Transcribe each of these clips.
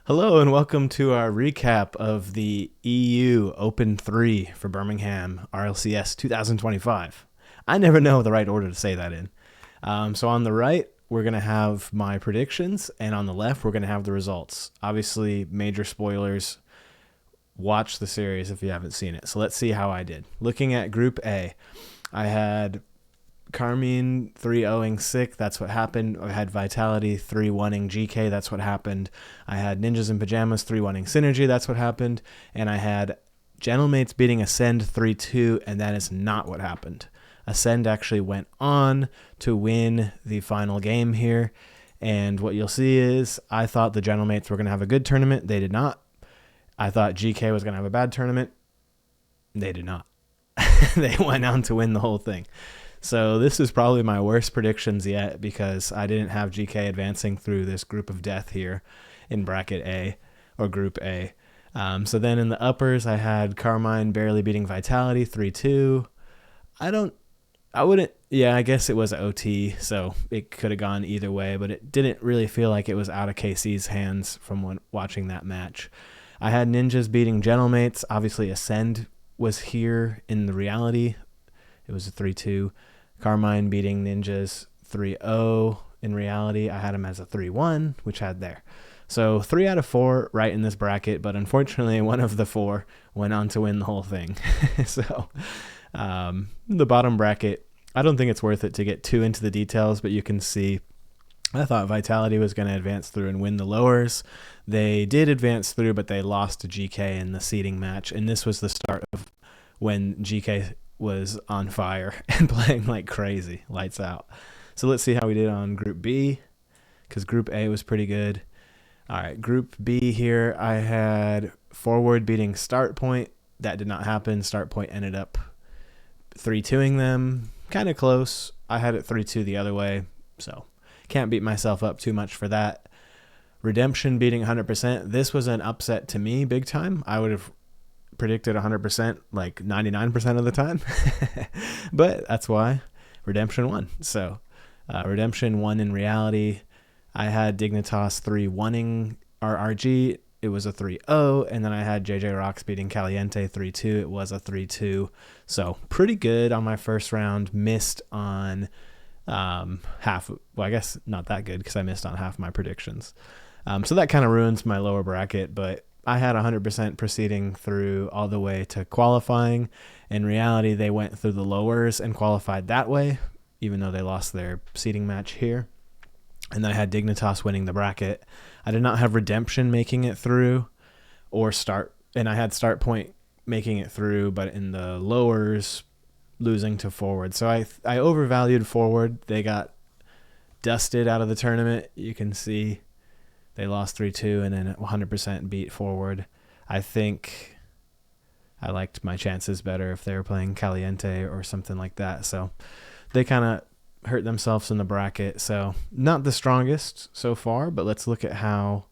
Hello and welcome to our recap of the EU Open 3 for Birmingham RLCS 2025. I never know the right order to say that in. So on the right, we're going to have my predictions, and on the left, we're going to have the results. Obviously, major spoilers. Watch the series if you haven't seen it. So let's see how I did. Looking at Group A, I had Carmine 3-0ing Sick, that's what happened. I had Vitality 3-1ing GK, that's what happened. I had Ninjas in Pajamas 3-1ing Synergy, that's what happened. And I had Gentlemates beating Ascend 3-2, and that is not what happened. Ascend actually went on to win the final game here. And what you'll see is I thought the Gentlemates were going to have a good tournament. They did not. I thought GK was going to have a bad tournament. They did not. They went on to win the whole thing. So this is probably my worst predictions yet because I didn't have GK advancing through this group of death here in bracket A or Group A. So then in the uppers, I had Carmine barely beating Vitality 3-2. I guess it was OT, so it could have gone either way, but it didn't really feel like it was out of KC's hands from watching that match. I had Ninjas beating Gentlemates. Obviously, Ascend was here in the reality. It was a 3-2. Carmine beating Ninjas 3-0. In reality, I had him as a 3-1, which had there. So 3 out of 4 right in this bracket, but unfortunately one of the 4 went on to win the whole thing. So the bottom bracket, I don't think it's worth it to get too into the details, but you can see I thought Vitality was going to advance through and win the lowers. They did advance through, but they lost to GK in the seeding match, and this was the start of when GK was on fire and playing like crazy, lights out. So let's see how we did on Group B, because Group A was pretty good. All right, Group B here, I had Forward beating Start Point. That did not happen. Start Point ended up 3-2ing them. Kind of close. I had it 3-2 the other way, so can't beat myself up too much for that. Redemption beating 100%. This was an upset to me big time. I would have predicted 100% like 99% of the time. But that's why Redemption won. So Redemption won in reality. I had Dignitas 3-1ing RRG. It was a 3-0. And then I had JJ Rocks beating Caliente 3-2. It was a 3-2. So pretty good on my first round. Missed on half. Well, I guess not that good because I missed on half my predictions. So that kind of ruins my lower bracket, but I had 100% proceeding through all the way to qualifying. In reality, they went through the lowers and qualified that way, even though they lost their seeding match here. And then I had Dignitas winning the bracket. I did not have Redemption making it through and I had Start Point making it through, but in the lowers, losing to Forward. So I overvalued Forward. They got dusted out of the tournament. You can see they lost 3-2 and then 100% beat Forward. I think I liked my chances better if they were playing Caliente or something like that. So they kind of hurt themselves in the bracket. So not the strongest so far, but let's look at how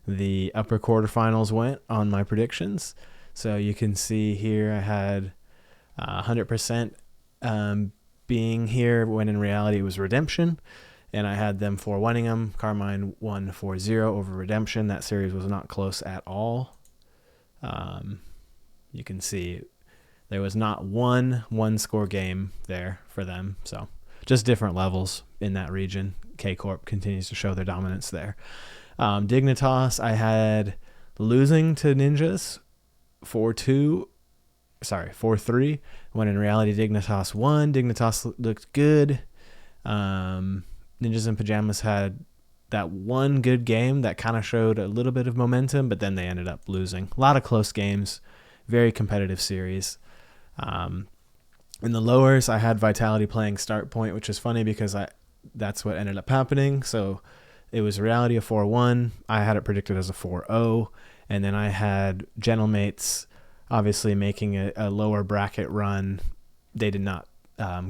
the upper quarterfinals went on my predictions. So you can see here I had 100% being here when in reality it was Redemption. And I had them 4-1ing them. Carmine won 4-0 over Redemption. That series was not close at all. You can see there was not one score game there for them. So just different levels in that region. K-Corp continues to show their dominance there. Dignitas, I had losing to Ninjas 4-3, when in reality Dignitas won. Dignitas looked good. Ninjas in Pajamas had that one good game that kind of showed a little bit of momentum, but then they ended up losing. A lot of close games, very competitive series. In the lowers, I had Vitality playing Start Point, which is funny because that's what ended up happening. So it was reality of 4-1. I had it predicted as a 4-0. And then I had Gentlemates obviously making a lower bracket run. They did not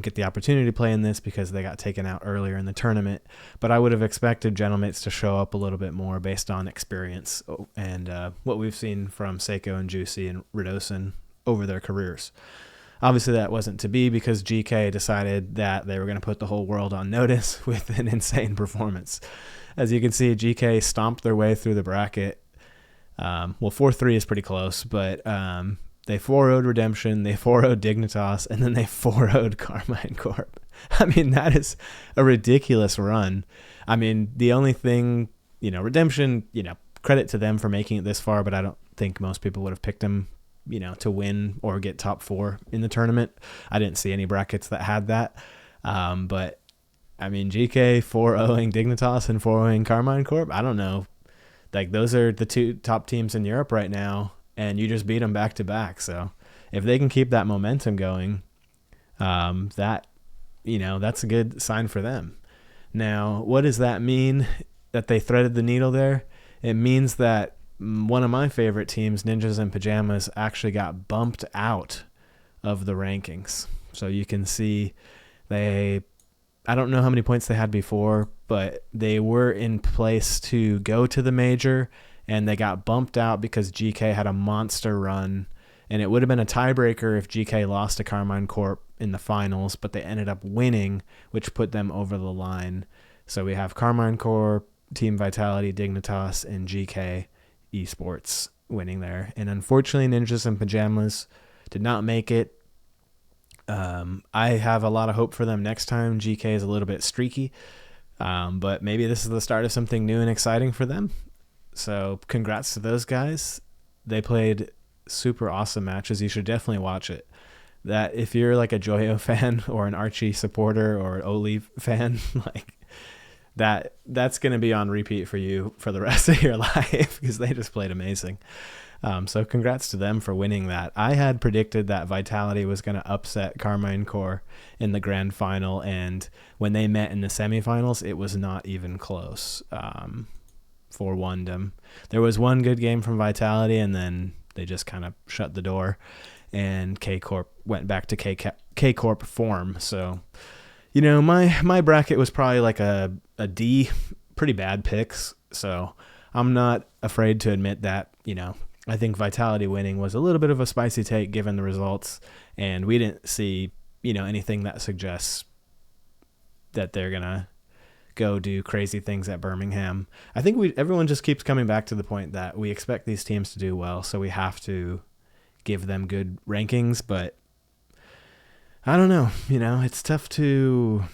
get the opportunity to play in this because they got taken out earlier in the tournament. But I would have expected Gentlemates to show up a little bit more based on experience and what we've seen from Seiko and Juicy and Ridosin over their careers. Obviously, that wasn't to be because GK decided that they were going to put the whole world on notice with an insane performance. As you can see, GK stomped their way through the bracket Well, 4-3 is pretty close, but they 4-0'd Redemption, they 4-0'd Dignitas, and then they 4-0'd Carmine Corp. I mean, that is a ridiculous run. I mean, the only thing, Redemption, credit to them for making it this far, but I don't think most people would have picked them, to win or get top 4 in the tournament. I didn't see any brackets that had that. But, I mean, GK 4-0ing Dignitas and 4-0ing Carmine Corp, I don't know. Like, those are the 2 top teams in Europe right now, and you just beat them back to back. So if they can keep that momentum going, that's a good sign for them. Now, what does that mean that they threaded the needle there? It means that one of my favorite teams, Ninjas in Pajamas, actually got bumped out of the rankings. So you can see I don't know how many points they had before, but they were in place to go to the major, and they got bumped out because GK had a monster run, and it would have been a tiebreaker if GK lost to Carmine Corp in the finals, but they ended up winning, which put them over the line. So we have Carmine Corp, Team Vitality, Dignitas, and GK Esports winning there. And unfortunately, Ninjas in Pajamas did not make it. I have a lot of hope for them next time. GK is a little bit streaky, but maybe this is the start of something new and exciting for them. So congrats to those guys. They played super awesome matches. You should definitely watch it. That if you're like a Joyo fan or an Archie supporter or an Oli fan, like that's going to be on repeat for you for the rest of your life because they just played amazing. So congrats to them for winning that. I had predicted that Vitality was going to upset Carmine Corp in the grand final, and when they met in the semifinals, it was not even close for Wondom. There was one good game from Vitality, and then they just kind of shut the door, and K-Corp went back to K-Corp form. So, my bracket was probably like a D, pretty bad picks, so I'm not afraid to admit that, I think Vitality winning was a little bit of a spicy take given the results, and we didn't see, anything that suggests that they're going to go do crazy things at Birmingham. I think everyone just keeps coming back to the point that we expect these teams to do well, so we have to give them good rankings, but I don't know, it's tough to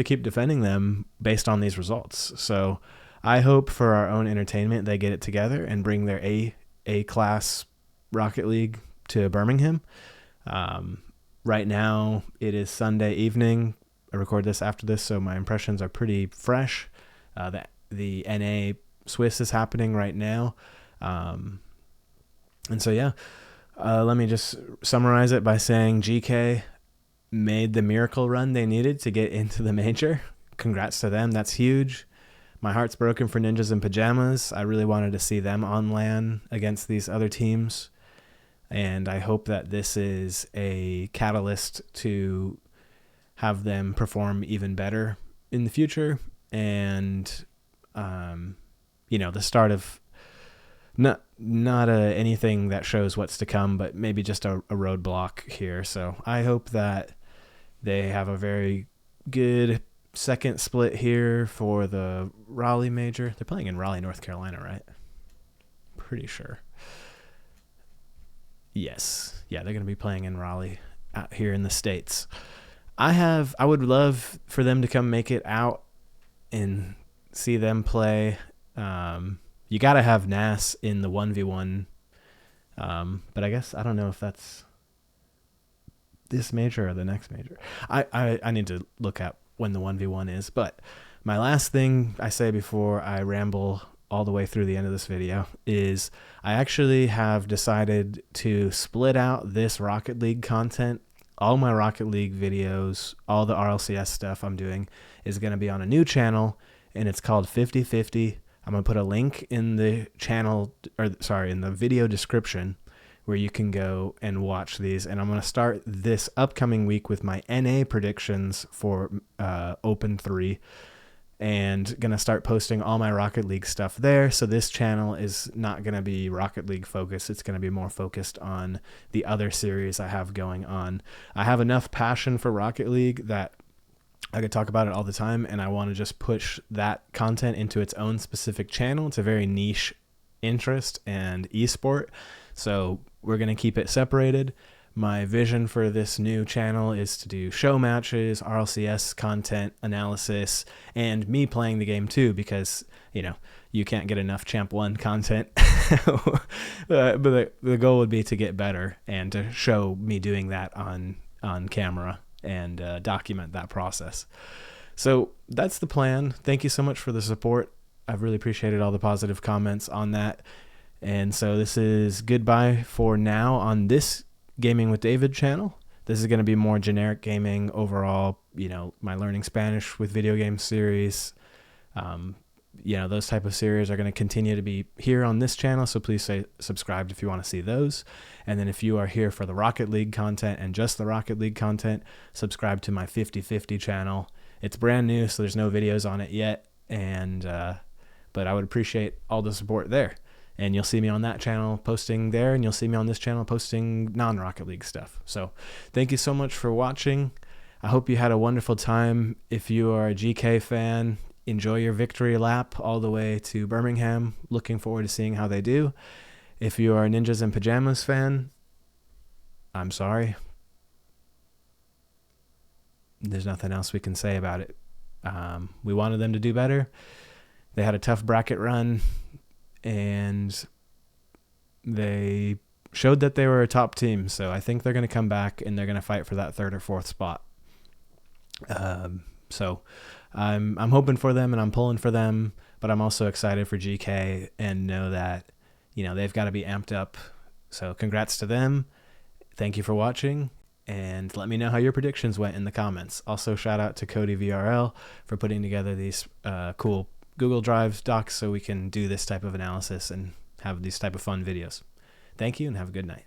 keep defending them based on these results. So I hope for our own entertainment they get it together and bring their A-class Rocket League to Birmingham. Right now it is Sunday evening. I record this after this, so my impressions are pretty fresh. The NA Swiss is happening right now. And so, yeah, let me just summarize it by saying GK made the miracle run they needed to get into the major. Congrats to them. That's huge. My heart's broken for Ninjas in Pajamas. I really wanted to see them on LAN against these other teams. And I hope that this is a catalyst to have them perform even better in the future. And, the start of not anything that shows what's to come, but maybe just a roadblock here. So I hope that they have a very good second split here for the Raleigh major. They're playing in Raleigh, North Carolina, right? Pretty sure. Yes. Yeah, they're going to be playing in Raleigh out here in the States. I would love for them to come make it out and see them play. You got to have NAS in the 1v1. But I guess I don't know if that's this major or the next major. I need to look at when the 1v1 is. But my last thing I say before I ramble all the way through the end of this video is I actually have decided to split out this Rocket League content. All my Rocket League videos, all the RLCS stuff I'm doing is going to be on a new channel, and it's called 50/50. I'm going to put a link in the in the video description where you can go and watch these. And I'm going to start this upcoming week with my NA predictions for Open 3, and going to start posting all my Rocket League stuff there. So this channel is not going to be Rocket League focused. It's going to be more focused on the other series I have going on. I have enough passion for Rocket League that I could talk about it all the time, and I want to just push that content into its own specific channel. It's a very niche interest and esport. So we're going to keep it separated. My vision for this new channel is to do show matches, RLCS content analysis, and me playing the game too, because, you know, you can't get enough Champ 1 content. But the goal would be to get better and to show me doing that on camera and document that process. So that's the plan. Thank you so much for the support. I've really appreciated all the positive comments on that. And so this is goodbye for now on this Gaming with David channel. This is going to be more generic gaming overall, you know, my learning Spanish with video game series. You know, those type of series are going to continue to be here on this channel. So please say subscribe if you want to see those. And then if you are here for the Rocket League content and just the Rocket League content, subscribe to my 50/50 channel. It's brand new, so there's no videos on it yet. And, but I would appreciate all the support there. And you'll see me on that channel posting there, and you'll see me on this channel posting non-Rocket League stuff. So thank you so much for watching. I hope you had a wonderful time. If you are a GK fan, enjoy your victory lap all the way to Birmingham. Looking forward to seeing how they do. If you are a Ninjas in Pajamas fan, I'm sorry. There's nothing else we can say about it. We wanted them to do better. They had a tough bracket run, and they showed that they were a top team. So I think they're going to come back and they're going to fight for that 3rd or 4th spot. So I'm hoping for them and I'm pulling for them, but I'm also excited for GK and know that, you know, they've got to be amped up. So congrats to them. Thank you for watching, and let me know how your predictions went in the comments. Also, shout out to Cody VRL for putting together these cool Google Drive docs so we can do this type of analysis and have these type of fun videos. Thank you and have a good night.